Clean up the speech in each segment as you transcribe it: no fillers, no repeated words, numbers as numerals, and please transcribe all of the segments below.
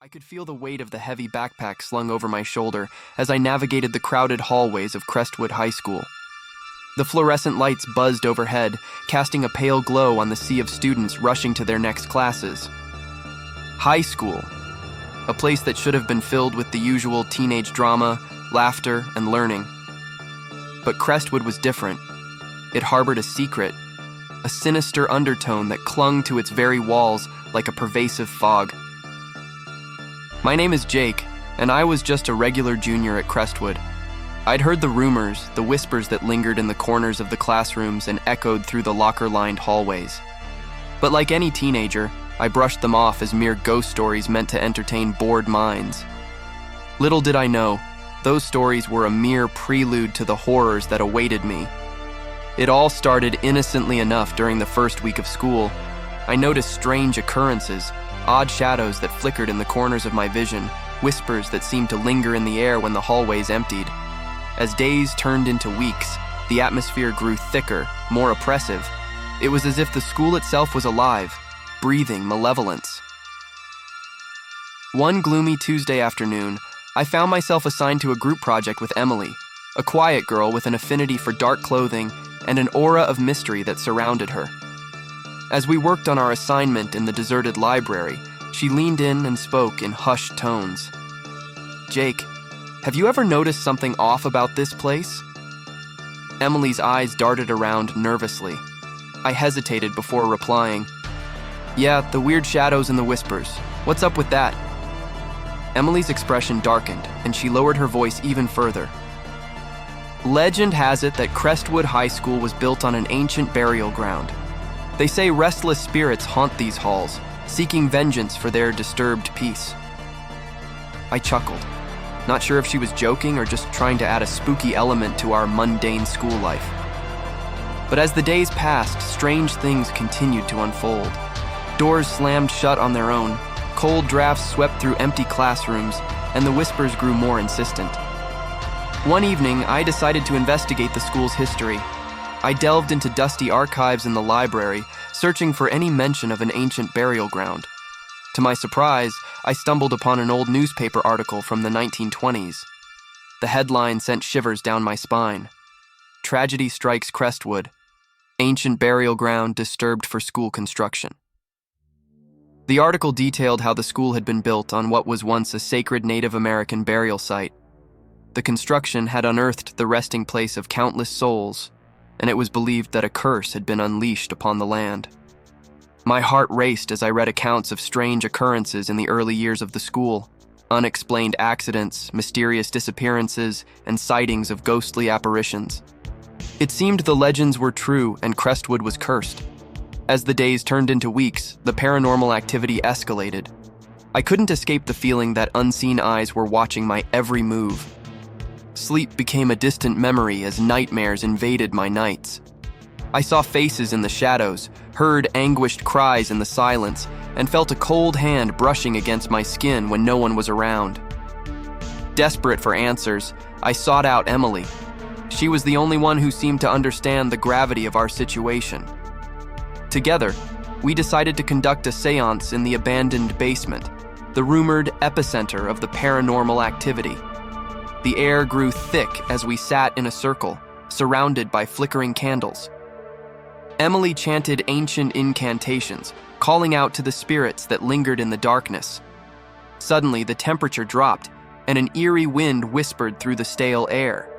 I could feel the weight of the heavy backpack slung over my shoulder as I navigated the crowded hallways of Crestwood High School. The fluorescent lights buzzed overhead, casting a pale glow on the sea of students rushing to their next classes. High school, a place that should have been filled with the usual teenage drama, laughter, and learning. But Crestwood was different. It harbored a secret, a sinister undertone that clung to its very walls like a pervasive fog. My name is Jake, and I was just a regular junior at Crestwood. I'd heard the rumors, the whispers that lingered in the corners of the classrooms and echoed through the locker-lined hallways. But like any teenager, I brushed them off as mere ghost stories meant to entertain bored minds. Little did I know, those stories were a mere prelude to the horrors that awaited me. It all started innocently enough during the first week of school. I noticed strange occurrences, odd shadows that flickered in the corners of my vision, whispers that seemed to linger in the air when the hallways emptied. As days turned into weeks, the atmosphere grew thicker, more oppressive. It was as if the school itself was alive, breathing malevolence. One gloomy Tuesday afternoon, I found myself assigned to a group project with Emily, a quiet girl with an affinity for dark clothing and an aura of mystery that surrounded her. As we worked on our assignment in the deserted library, she leaned in and spoke in hushed tones. "Jake, have you ever noticed something off about this place?" Emily's eyes darted around nervously. I hesitated before replying. "Yeah, the weird shadows and the whispers. What's up with that?" Emily's expression darkened, and she lowered her voice even further. "Legend has it that Crestwood High School was built on an ancient burial ground. They say restless spirits haunt these halls, seeking vengeance for their disturbed peace." I chuckled, not sure if she was joking or just trying to add a spooky element to our mundane school life. But as the days passed, strange things continued to unfold. Doors slammed shut on their own, cold drafts swept through empty classrooms, and the whispers grew more insistent. One evening, I decided to investigate the school's history. I delved into dusty archives in the library, searching for any mention of an ancient burial ground. To my surprise, I stumbled upon an old newspaper article from the 1920s. The headline sent shivers down my spine. "Tragedy strikes Crestwood. Ancient burial ground disturbed for school construction." The article detailed how the school had been built on what was once a sacred Native American burial site. The construction had unearthed the resting place of countless souls, and it was believed that a curse had been unleashed upon the land. My heart raced as I read accounts of strange occurrences in the early years of the school, unexplained accidents, mysterious disappearances, and sightings of ghostly apparitions. It seemed the legends were true and Crestwood was cursed. As the days turned into weeks, the paranormal activity escalated. I couldn't escape the feeling that unseen eyes were watching my every move. Sleep became a distant memory as nightmares invaded my nights. I saw faces in the shadows, heard anguished cries in the silence, and felt a cold hand brushing against my skin when no one was around. Desperate for answers, I sought out Emily. She was the only one who seemed to understand the gravity of our situation. Together, we decided to conduct a seance in the abandoned basement, the rumored epicenter of the paranormal activity. The air grew thick as we sat in a circle, surrounded by flickering candles. Emily chanted ancient incantations, calling out to the spirits that lingered in the darkness. Suddenly, the temperature dropped, and an eerie wind whispered through the stale air.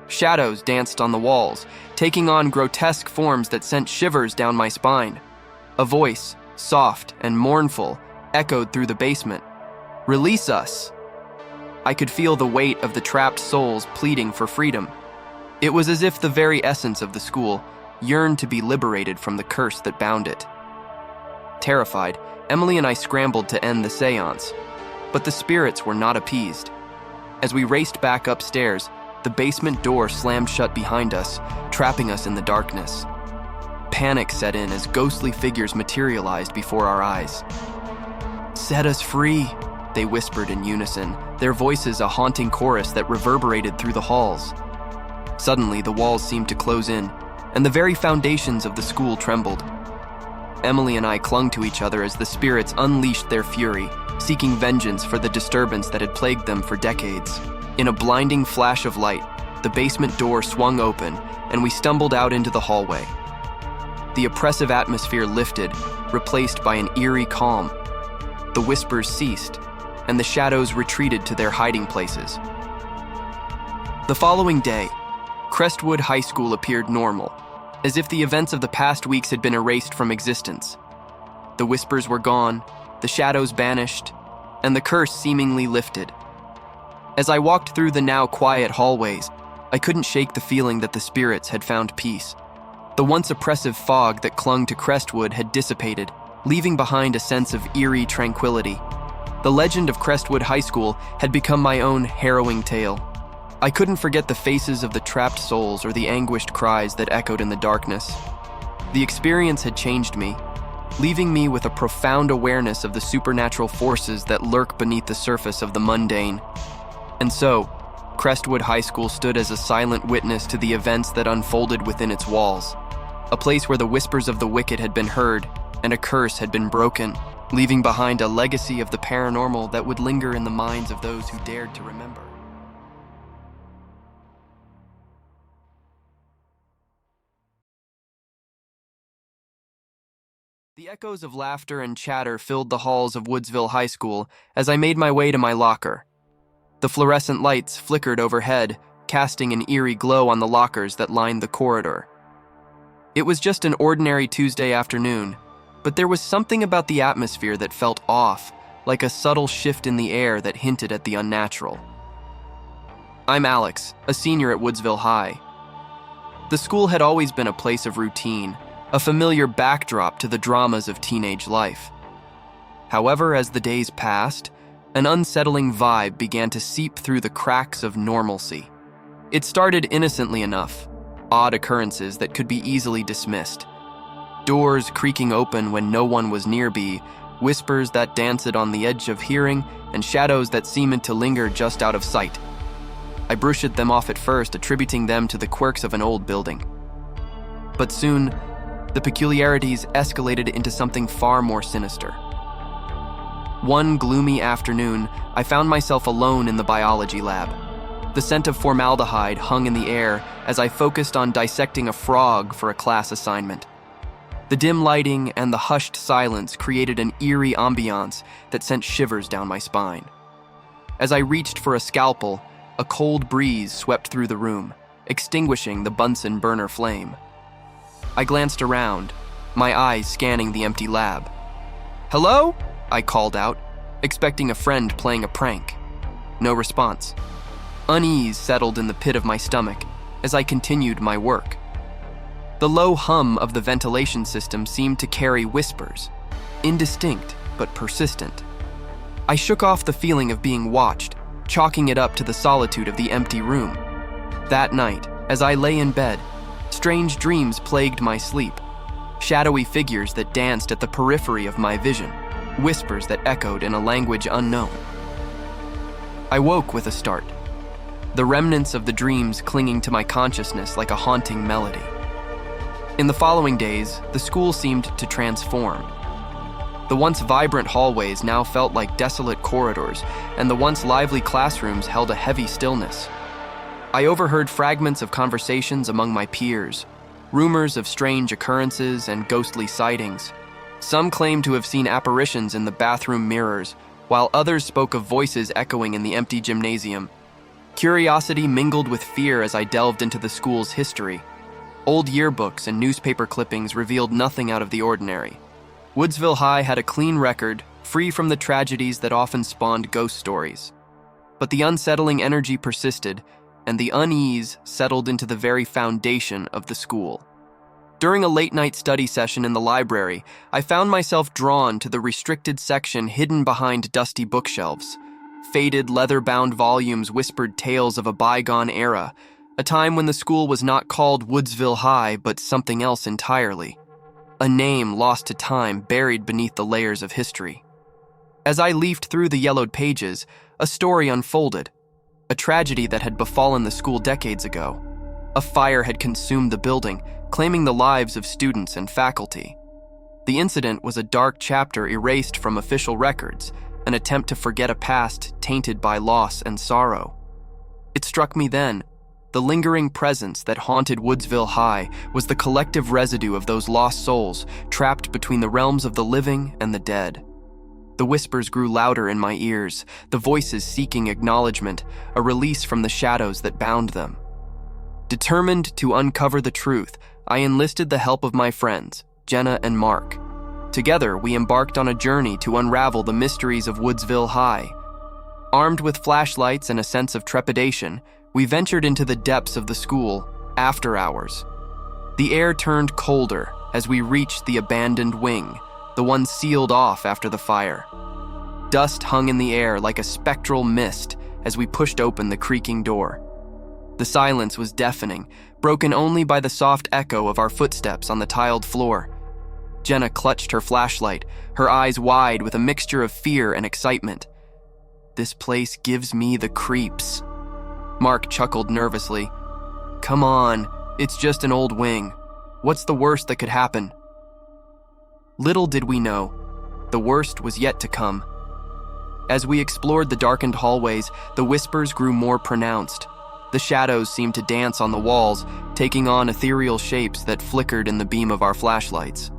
Shadows danced on the walls, taking on grotesque forms that sent shivers down my spine. A voice, soft and mournful, echoed through the basement. "Release us!" I could feel the weight of the trapped souls pleading for freedom. It was as if the very essence of the school yearned to be liberated from the curse that bound it. Terrified, Emily and I scrambled to end the seance, but the spirits were not appeased. As we raced back upstairs, the basement door slammed shut behind us, trapping us in the darkness. Panic set in as ghostly figures materialized before our eyes. "Set us free," they whispered in unison, their voices a haunting chorus that reverberated through the halls. Suddenly, the walls seemed to close in, and the very foundations of the school trembled. Emily and I clung to each other as the spirits unleashed their fury, seeking vengeance for the disturbance that had plagued them for decades. In a blinding flash of light, the basement door swung open, and we stumbled out into the hallway. The oppressive atmosphere lifted, replaced by an eerie calm. The whispers ceased, and the shadows retreated to their hiding places. The following day, Crestwood High School appeared normal, as if the events of the past weeks had been erased from existence. The whispers were gone, the shadows banished, and the curse seemingly lifted. As I walked through the now quiet hallways, I couldn't shake the feeling that the spirits had found peace. The once oppressive fog that clung to Crestwood had dissipated, leaving behind a sense of eerie tranquility. The legend of Crestwood High School had become my own harrowing tale. I couldn't forget the faces of the trapped souls or the anguished cries that echoed in the darkness. The experience had changed me, leaving me with a profound awareness of the supernatural forces that lurk beneath the surface of the mundane. And so, Crestwood High School stood as a silent witness to the events that unfolded within its walls, a place where the whispers of the wicked had been heard and a curse had been broken, leaving behind a legacy of the paranormal that would linger in the minds of those who dared to remember. The echoes of laughter and chatter filled the halls of Woodsville High School as I made my way to my locker. The fluorescent lights flickered overhead, casting an eerie glow on the lockers that lined the corridor. It was just an ordinary Tuesday afternoon, but there was something about the atmosphere that felt off, like a subtle shift in the air that hinted at the unnatural. I'm Alex, a senior at Woodsville High. The school had always been a place of routine, a familiar backdrop to the dramas of teenage life. However, as the days passed, an unsettling vibe began to seep through the cracks of normalcy. It started innocently enough, odd occurrences that could be easily dismissed. Doors creaking open when no one was nearby, whispers that danced on the edge of hearing, and shadows that seemed to linger just out of sight. I brushed them off at first, attributing them to the quirks of an old building. But soon, the peculiarities escalated into something far more sinister. One gloomy afternoon, I found myself alone in the biology lab. The scent of formaldehyde hung in the air as I focused on dissecting a frog for a class assignment. The dim lighting and the hushed silence created an eerie ambiance that sent shivers down my spine. As I reached for a scalpel, a cold breeze swept through the room, extinguishing the Bunsen burner flame. I glanced around, my eyes scanning the empty lab. "Hello?" I called out, expecting a friend playing a prank. No response. Unease settled in the pit of my stomach as I continued my work. The low hum of the ventilation system seemed to carry whispers, indistinct but persistent. I shook off the feeling of being watched, chalking it up to the solitude of the empty room. That night, as I lay in bed, strange dreams plagued my sleep, shadowy figures that danced at the periphery of my vision, whispers that echoed in a language unknown. I woke with a start, the remnants of the dreams clinging to my consciousness like a haunting melody. In the following days, the school seemed to transform. The once vibrant hallways now felt like desolate corridors, and the once lively classrooms held a heavy stillness. I overheard fragments of conversations among my peers, rumors of strange occurrences and ghostly sightings. Some claimed to have seen apparitions in the bathroom mirrors, while others spoke of voices echoing in the empty gymnasium. Curiosity mingled with fear as I delved into the school's history. Old yearbooks and newspaper clippings revealed nothing out of the ordinary. Woodsville High had a clean record, free from the tragedies that often spawned ghost stories. But the unsettling energy persisted, and the unease settled into the very foundation of the school. During a late-night study session in the library, I found myself drawn to the restricted section hidden behind dusty bookshelves. Faded, leather-bound volumes whispered tales of a bygone era, a time when the school was not called Woodsville High, but something else entirely. A name lost to time, buried beneath the layers of history. As I leafed through the yellowed pages, a story unfolded. A tragedy that had befallen the school decades ago. A fire had consumed the building, claiming the lives of students and faculty. The incident was a dark chapter erased from official records, an attempt to forget a past tainted by loss and sorrow. It struck me then, the lingering presence that haunted Woodsville High was the collective residue of those lost souls trapped between the realms of the living and the dead. The whispers grew louder in my ears, the voices seeking acknowledgement, a release from the shadows that bound them. Determined to uncover the truth, I enlisted the help of my friends, Jenna and Mark. Together, we embarked on a journey to unravel the mysteries of Woodsville High. Armed with flashlights and a sense of trepidation, we ventured into the depths of the school after hours. The air turned colder as we reached the abandoned wing, the one sealed off after the fire. Dust hung in the air like a spectral mist as we pushed open the creaking door. The silence was deafening, broken only by the soft echo of our footsteps on the tiled floor. Jenna clutched her flashlight, her eyes wide with a mixture of fear and excitement. "This place gives me the creeps." Mark chuckled nervously. "Come on, it's just an old wing. What's the worst that could happen?" Little did we know, the worst was yet to come. As we explored the darkened hallways, the whispers grew more pronounced. The shadows seemed to dance on the walls, taking on ethereal shapes that flickered in the beam of our flashlights.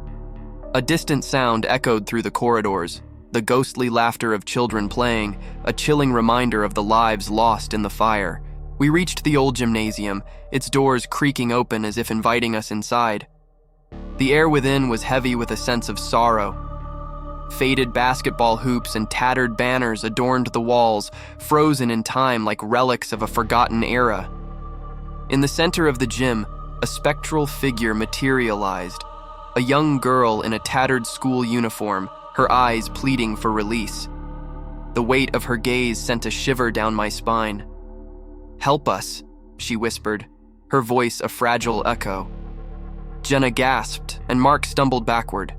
A distant sound echoed through the corridors, the ghostly laughter of children playing, a chilling reminder of the lives lost in the fire. We reached the old gymnasium, its doors creaking open as if inviting us inside. The air within was heavy with a sense of sorrow. Faded basketball hoops and tattered banners adorned the walls, frozen in time like relics of a forgotten era. In the center of the gym, a spectral figure materialized, a young girl in a tattered school uniform, her eyes pleading for release. The weight of her gaze sent a shiver down my spine. "Help us," she whispered, her voice a fragile echo. Jenna gasped, and Mark stumbled backward.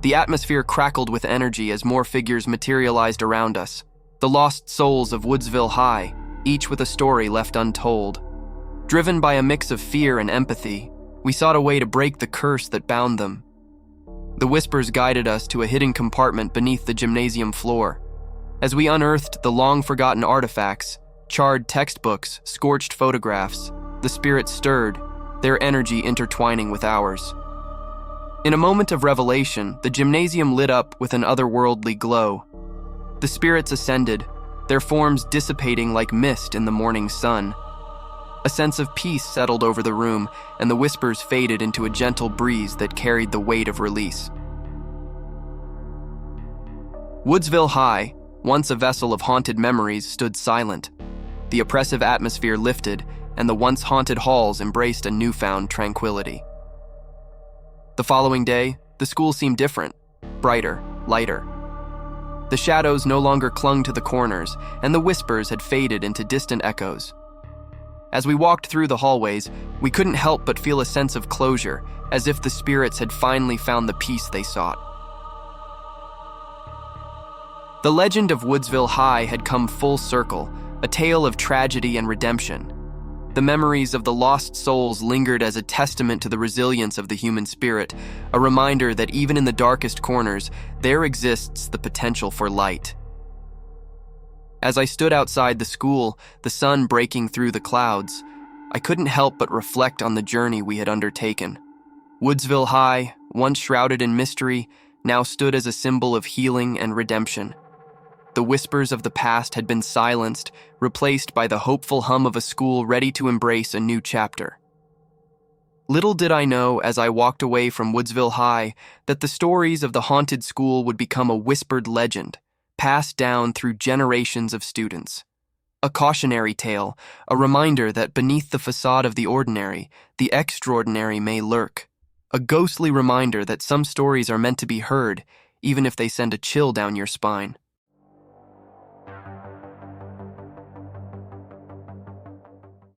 The atmosphere crackled with energy as more figures materialized around us. The lost souls of Woodsville High, each with a story left untold. Driven by a mix of fear and empathy, we sought a way to break the curse that bound them. The whispers guided us to a hidden compartment beneath the gymnasium floor. As we unearthed the long-forgotten artifacts, charred textbooks, scorched photographs, the spirits stirred, their energy intertwining with ours. In a moment of revelation, the gymnasium lit up with an otherworldly glow. The spirits ascended, their forms dissipating like mist in the morning sun. A sense of peace settled over the room, and the whispers faded into a gentle breeze that carried the weight of release. Woodsville High, once a vessel of haunted memories, stood silent. The oppressive atmosphere lifted, and the once haunted halls embraced a newfound tranquility. The following day, the school seemed different, brighter, lighter. The shadows no longer clung to the corners, and the whispers had faded into distant echoes. As we walked through the hallways, we couldn't help but feel a sense of closure, as if the spirits had finally found the peace they sought. The legend of Woodsville High had come full circle, a tale of tragedy and redemption. The memories of the lost souls lingered as a testament to the resilience of the human spirit, a reminder that even in the darkest corners, there exists the potential for light. As I stood outside the school, the sun breaking through the clouds, I couldn't help but reflect on the journey we had undertaken. Woodsville High, once shrouded in mystery, now stood as a symbol of healing and redemption. The whispers of the past had been silenced, replaced by the hopeful hum of a school ready to embrace a new chapter. Little did I know as I walked away from Woodsville High that the stories of the haunted school would become a whispered legend, passed down through generations of students. A cautionary tale, a reminder that beneath the facade of the ordinary, the extraordinary may lurk. A ghostly reminder that some stories are meant to be heard, even if they send a chill down your spine.